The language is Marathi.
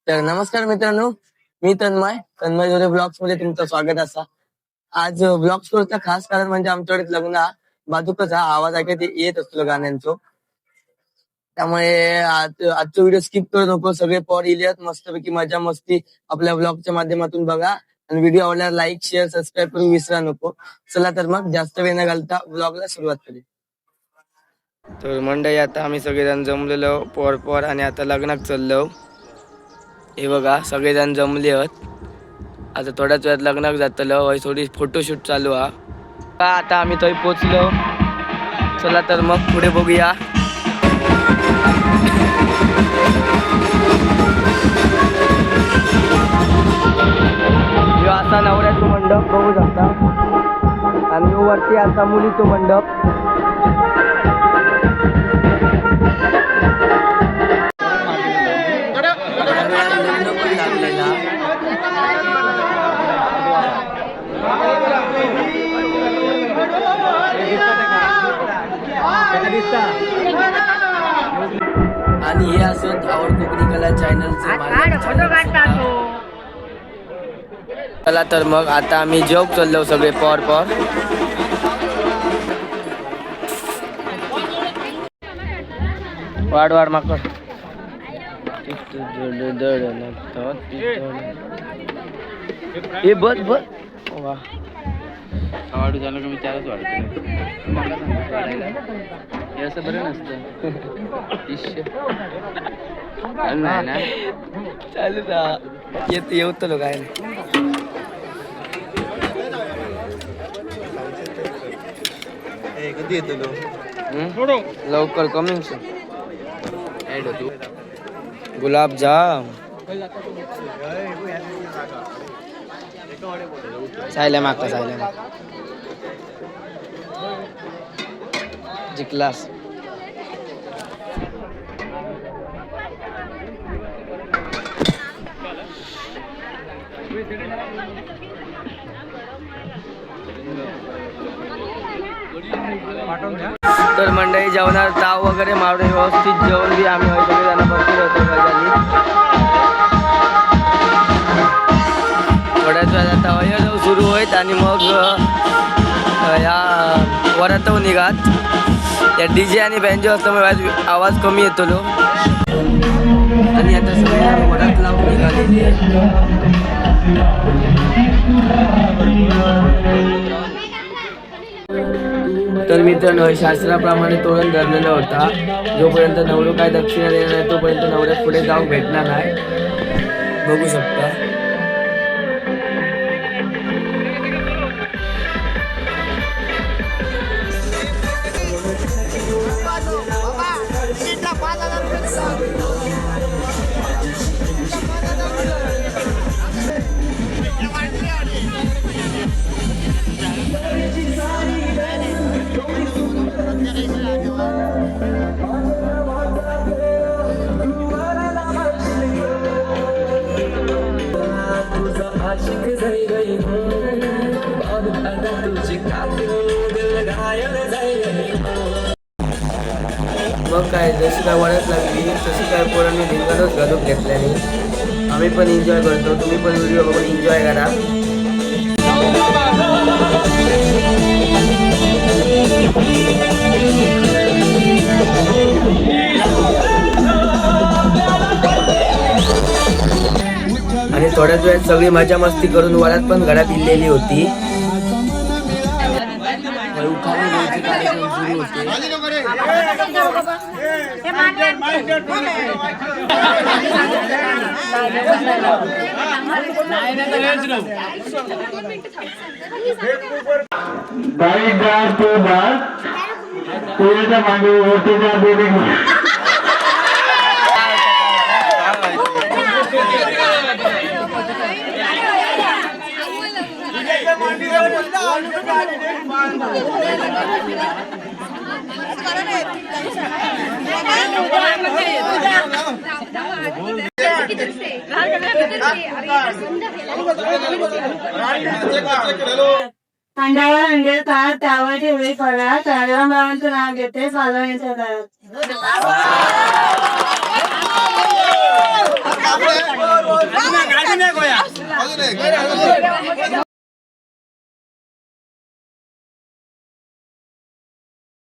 तर नमस्कार मित्रांनो, मी तन्मय जोरे ब्लॉग्स मध्ये तुमचं स्वागत असा. आज ब्लॉग्स करता खास कारण म्हणजे आमच्याकडे लग्न बाजूकच हा आवाज ऐकत येत असतो गाण्यांचो. त्यामुळे आजचा व्हिडिओ स्किप करू नको. सगळे पॉर इलियात मस्तपैकी मजा मस्ती आपल्या ब्लॉगच्या माध्यमातून बघा आणि व्हिडिओ आवडल्यावर लाईक शेअर सबस्क्राईब करून विसरा नको. चला तर मग जास्त वेळ न घालता ब्लॉगला सुरुवात करू. तर मंडळी आता आम्ही सगळेजण जमलेलो पॉर आणि आता लग्नात चाललो. हे बघा सगळेजण जमले आहेत. आता थोड्याच वेळात लग्नाक जातलो. थोडी फोटोशूट चालू हा. आता आम्ही थंय पोचलो. चला तर मग पुढे बघूया. असा नवऱ्याचं मंडप बघू शकता आणि वरती असा मुलीचं मंडप. आणि हे असं आवड कोकणी कला चॅनलचे. चला तर मग आता आम्ही जॉब चाललो सगळे पॉर वाढ माकड हे बस वा वाढू झालं का मी त्यालाच वाढतो. हे असं बरं नसतं. चालू येत लो काय कधी येतो लवकर कमिंग ऍड होतो. गुलाबजाम सायल्या मागता जिंकलास. तर मंडळी जेवणार ताव वगैरे मारून व्यवस्थित जेवण बी आम्ही सगळेजण बसलेलो होतो गजाली. थोड्याच वेळात आता वयजाऊ सुरू होईत आणि मग ह्या वरात निघात. या डीजे आणि बँजो असल्यामुळे आवाज कमी येतो लो. आणि आता सगळे वरात लावून निघालेली आहे. तर मित्रांनो शास्त्राप्रमाणे तोरण धरलेला होता. जोपर्यंत नवरो काय दक्षिणा देणार नाही तोपर्यंत नवऱ्यात पुढे जाऊ भेटणार नाही. बघू शकता. मग काय जशी काय वाढत लागली तशी काय पोरांनी धिंगाणच घालून घेतल्याने आम्ही पण एन्जॉय करतो. तुम्ही पण व्हिडिओ बघून एन्जॉय करा. आणि थोड्याच वेळात सगळी मजा मस्ती करून वरात पण घरात इल्लेली होती. कार्यक्रम सुरू होते. अंड्यावर अंडे ताट त्यावर ठेवले फळा चारा बाळांचं नाव घेते साधण्याच्या दारात.